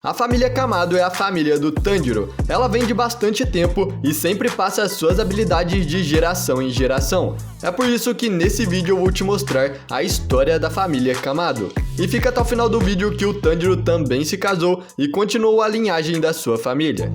A família Kamado é a família do Tanjiro. Ela vem de bastante tempo e sempre passa as suas habilidades de geração em geração. É por isso que nesse vídeo eu vou te mostrar a história da família Kamado. E fica até o final do vídeo que o Tanjiro também se casou e continuou a linhagem da sua família.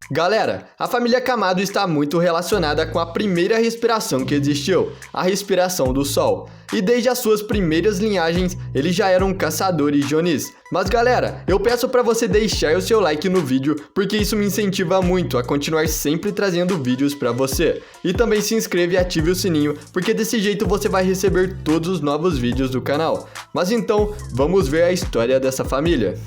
Galera, a família Kamado está muito relacionada com a primeira respiração que existiu, a respiração do sol. E desde as suas primeiras linhagens, eles já eram caçadores de Onis. Mas galera, eu peço para você deixar o seu like no vídeo, porque isso me incentiva muito a continuar sempre trazendo vídeos para você. E também se inscreva e ative o sininho, porque desse jeito você vai receber todos os novos vídeos do canal. Mas então, vamos ver a história dessa família.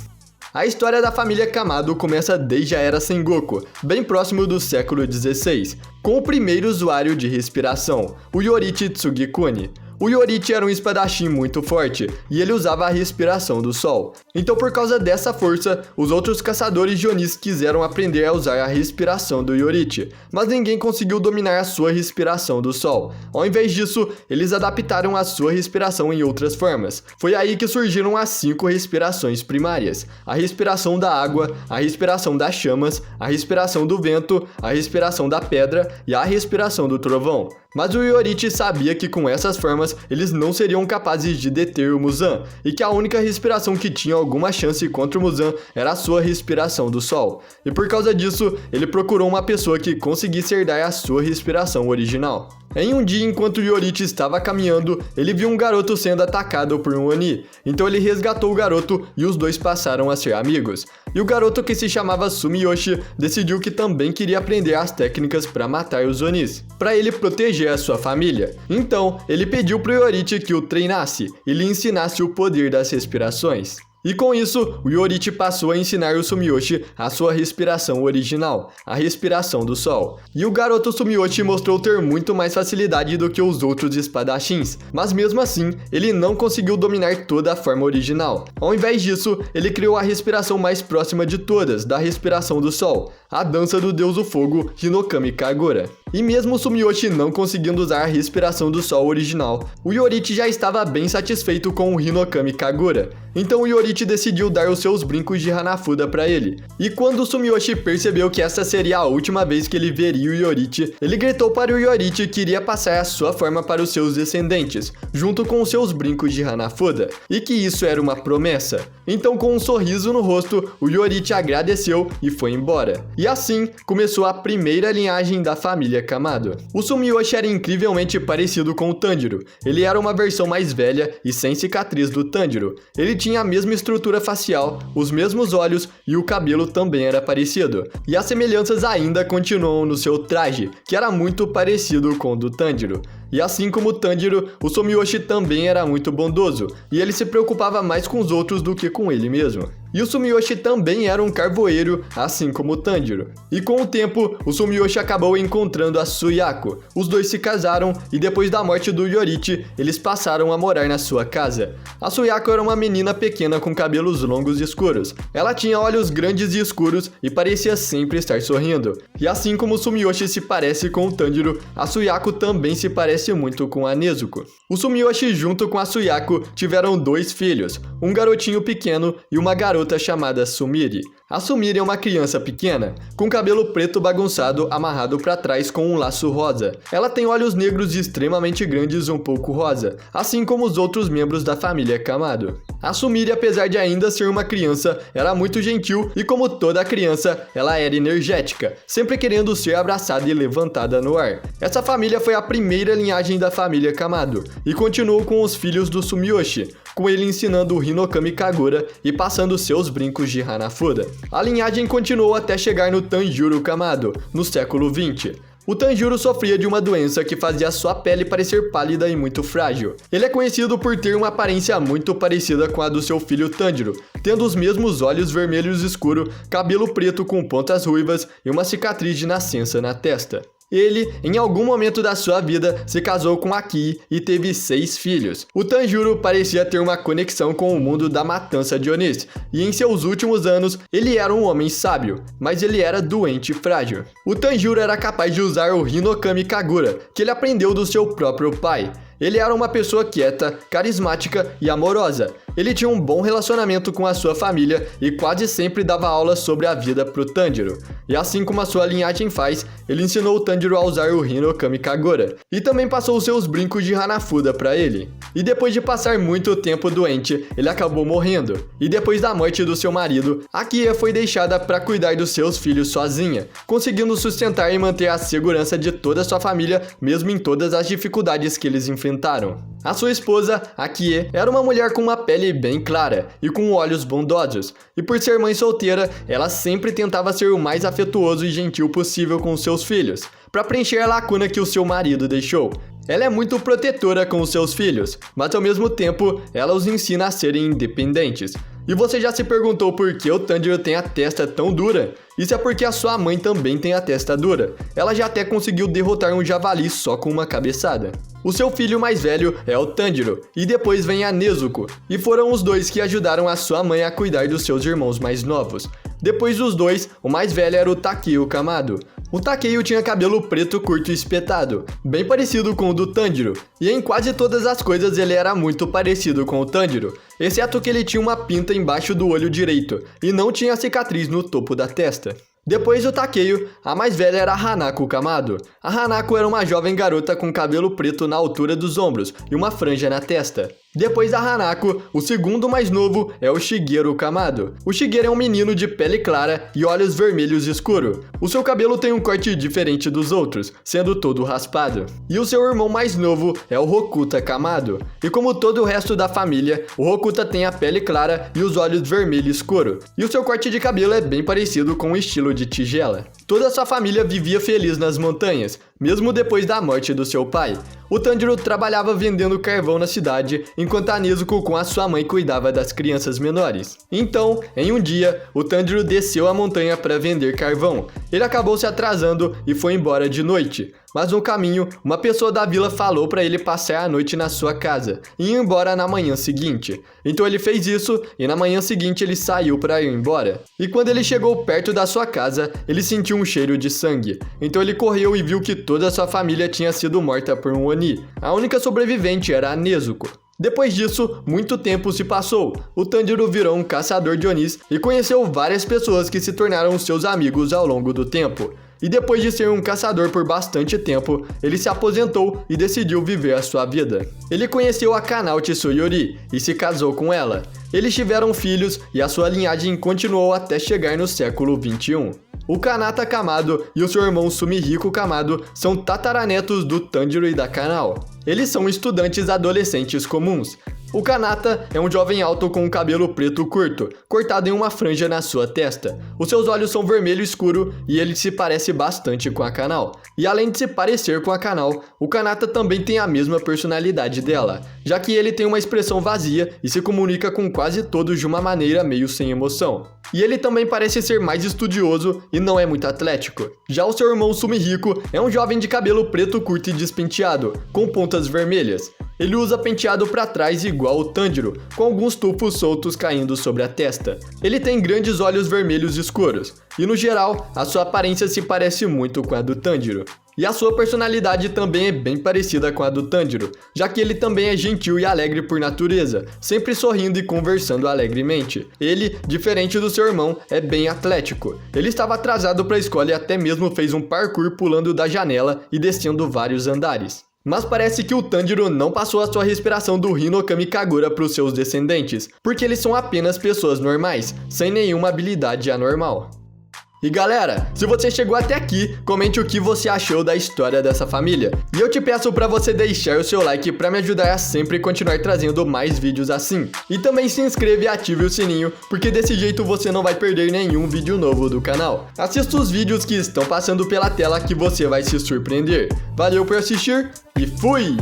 A história da família Kamado começa desde a Era Sengoku, bem próximo do século XVI, com o primeiro usuário de respiração, o Yorichi Tsugikuni. O Yorichi era um espadachim muito forte, e ele usava a respiração do sol. Então por causa dessa força, os outros caçadores de Onis quiseram aprender a usar a respiração do Yorichi, mas ninguém conseguiu dominar a sua respiração do sol. Ao invés disso, eles adaptaram a sua respiração em outras formas. Foi aí que surgiram as 5 respirações primárias: a respiração da água, a respiração das chamas, a respiração do vento, a respiração da pedra e a respiração do trovão. Mas o Yorichi sabia que com essas formas eles não seriam capazes de deter o Muzan, e que a única respiração que tinha alguma chance contra o Muzan era a sua respiração do sol. E por causa disso, ele procurou uma pessoa que conseguisse herdar a sua respiração original. Em um dia, enquanto o Yorichi estava caminhando, ele viu um garoto sendo atacado por um Oni. Então ele resgatou o garoto e os dois passaram a ser amigos. E o garoto, que se chamava Sumiyoshi, decidiu que também queria aprender as técnicas para matar os Onis, para ele proteger a sua família. Então, ele pediu para o Yorichi que o treinasse e lhe ensinasse o poder das respirações. E com isso, o Yorichi passou a ensinar o Sumiyoshi a sua respiração original, a respiração do sol. E o garoto Sumiyoshi mostrou ter muito mais facilidade do que os outros espadachins, mas mesmo assim, ele não conseguiu dominar toda a forma original. Ao invés disso, ele criou a respiração mais próxima de todas, da respiração do sol, a dança do deus do fogo, Hinokami Kagura. E mesmo o Sumiyoshi não conseguindo usar a respiração do sol original, o Yorichi já estava bem satisfeito com o Hinokami Kagura. Então o Yorichi decidiu dar os seus brincos de Hanafuda para ele. E quando o Sumiyoshi percebeu que essa seria a última vez que ele veria o Yorichi, ele gritou para o Yorichi que iria passar a sua forma para os seus descendentes, junto com os seus brincos de Hanafuda, e que isso era uma promessa. Então, com um sorriso no rosto, o Yorichi agradeceu e foi embora. E assim, começou a primeira linhagem da família Kamado. O Sumiyoshi era incrivelmente parecido com o Tanjiro. Ele era uma versão mais velha e sem cicatriz do Tanjiro. Ele tinha a mesma estrutura facial, os mesmos olhos e o cabelo também era parecido. E as semelhanças ainda continuam no seu traje, que era muito parecido com o do Tanjiro. E assim como o Tanjiro, o Sumiyoshi também era muito bondoso, e ele se preocupava mais com os outros do que com ele mesmo. E o Sumiyoshi também era um carvoeiro, assim como o Tanjiro. E com o tempo, o Sumiyoshi acabou encontrando a Suyako. Os dois se casaram e depois da morte do Yorichi, eles passaram a morar na sua casa. A Suyako era uma menina pequena com cabelos longos e escuros. Ela tinha olhos grandes e escuros e parecia sempre estar sorrindo. E assim como o Sumiyoshi se parece com o Tanjiro, a Suyako também se parece muito com a Nezuko. O Sumiyoshi junto com a Suyako tiveram 2 filhos, um garotinho pequeno e uma garota chamada Sumire. A Sumire é uma criança pequena, com cabelo preto bagunçado amarrado para trás com um laço rosa. Ela tem olhos negros extremamente grandes um pouco rosa, assim como os outros membros da família Kamado. A Sumire, apesar de ainda ser uma criança, era muito gentil e, como toda criança, ela era energética, sempre querendo ser abraçada e levantada no ar. Essa família foi a primeira linhagem da família Kamado e continuou com os filhos do Sumiyoshi, com ele ensinando o Hinokami Kagura e passando seus brincos de Hanafuda. A linhagem continuou até chegar no Tanjiro Kamado, no século XX. O Tanjiro sofria de uma doença que fazia sua pele parecer pálida e muito frágil. Ele é conhecido por ter uma aparência muito parecida com a do seu filho Tanjiro, tendo os mesmos olhos vermelhos escuros, cabelo preto com pontas ruivas e uma cicatriz de nascença na testa. Ele, em algum momento da sua vida, se casou com Aki e teve 6 filhos. O Tanjiro parecia ter uma conexão com o mundo da matança de Onis, e em seus últimos anos, ele era um homem sábio, mas ele era doente e frágil. O Tanjiro era capaz de usar o Hinokami Kagura, que ele aprendeu do seu próprio pai. Ele era uma pessoa quieta, carismática e amorosa. Ele tinha um bom relacionamento com a sua família e quase sempre dava aulas sobre a vida pro Tanjiro. E assim como a sua linhagem faz, ele ensinou o Tanjiro a usar o Hinokami Kagura. E também passou os seus brincos de Hanafuda pra ele. E depois de passar muito tempo doente, ele acabou morrendo. E depois da morte do seu marido, Akie foi deixada para cuidar dos seus filhos sozinha, conseguindo sustentar e manter a segurança de toda a sua família, mesmo em todas as dificuldades que eles enfrentaram. A sua esposa, Akie, era uma mulher com uma pele bem clara e com olhos bondosos, e por ser mãe solteira, ela sempre tentava ser o mais afetuoso e gentil possível com seus filhos, para preencher a lacuna que o seu marido deixou. Ela é muito protetora com os seus filhos, mas ao mesmo tempo, ela os ensina a serem independentes. E você já se perguntou por que o Tanjiro tem a testa tão dura? Isso é porque a sua mãe também tem a testa dura. Ela já até conseguiu derrotar um javali só com uma cabeçada. O seu filho mais velho é o Tanjiro, e depois vem a Nezuko, e foram os dois que ajudaram a sua mãe a cuidar dos seus irmãos mais novos. Depois dos dois, o mais velho era o Takeo Kamado. O Takeo tinha cabelo preto curto e espetado, bem parecido com o do Tanjiro, e em quase todas as coisas ele era muito parecido com o Tanjiro, exceto que ele tinha uma pinta embaixo do olho direito, e não tinha cicatriz no topo da testa. Depois do Takeo, a mais velha era a Hanako Kamado. A Hanako era uma jovem garota com cabelo preto na altura dos ombros e uma franja na testa. Depois da Hanako, o segundo mais novo é o Shigeru Kamado. O Shigeru é um menino de pele clara e olhos vermelhos escuro. O seu cabelo tem um corte diferente dos outros, sendo todo raspado. E o seu irmão mais novo é o Hokuta Kamado. E como todo o resto da família, o Hokuta tem a pele clara e os olhos vermelho escuro. E o seu corte de cabelo é bem parecido com o estilo de tigela. Toda a sua família vivia feliz nas montanhas, mesmo depois da morte do seu pai. O Tanjiro trabalhava vendendo carvão na cidade, enquanto a Nezuko com a sua mãe cuidava das crianças menores. Então, em um dia, o Tanjiro desceu a montanha para vender carvão. Ele acabou se atrasando e foi embora de noite. Mas no caminho, uma pessoa da vila falou para ele passar a noite na sua casa e ir embora na manhã seguinte. Então ele fez isso e na manhã seguinte ele saiu para ir embora. E quando ele chegou perto da sua casa, ele sentiu um cheiro de sangue. Então ele correu e viu que toda a sua família tinha sido morta por um Oni. A única sobrevivente era a Nezuko. Depois disso, muito tempo se passou. O Tanjiro virou um caçador de Onis e conheceu várias pessoas que se tornaram seus amigos ao longo do tempo. E depois de ser um caçador por bastante tempo, ele se aposentou e decidiu viver a sua vida. Ele conheceu a Kanao Tsuruyori e se casou com ela. Eles tiveram filhos e a sua linhagem continuou até chegar no século 21. O Kanata Kamado e o seu irmão Sumihiko Kamado são tataranetos do Tanjiro e da Kanao. Eles são estudantes adolescentes comuns. O Kanata é um jovem alto com um cabelo preto curto, cortado em uma franja na sua testa. Os seus olhos são vermelho escuro e ele se parece bastante com a Kanao. E além de se parecer com a Kanao, o Kanata também tem a mesma personalidade dela, já que ele tem uma expressão vazia e se comunica com quase todos de uma maneira meio sem emoção. E ele também parece ser mais estudioso e não é muito atlético. Já o seu irmão Sumihiko é um jovem de cabelo preto curto e despenteado, com pontas vermelhas. Ele usa penteado para trás igual o Tanjiro, com alguns tufos soltos caindo sobre a testa. Ele tem grandes olhos vermelhos escuros, e no geral, a sua aparência se parece muito com a do Tanjiro. E a sua personalidade também é bem parecida com a do Tanjiro, já que ele também é gentil e alegre por natureza, sempre sorrindo e conversando alegremente. Ele, diferente do seu irmão, é bem atlético. Ele estava atrasado para a escola e até mesmo fez um parkour pulando da janela e descendo vários andares. Mas parece que o Tanjiro não passou a sua respiração do Hinokami Kagura para os seus descendentes, porque eles são apenas pessoas normais, sem nenhuma habilidade anormal. E galera, se você chegou até aqui, comente o que você achou da história dessa família. E eu te peço para você deixar o seu like para me ajudar a sempre continuar trazendo mais vídeos assim. E também se inscreva e ative o sininho, porque desse jeito você não vai perder nenhum vídeo novo do canal. Assista os vídeos que estão passando pela tela que você vai se surpreender. Valeu por assistir e fui!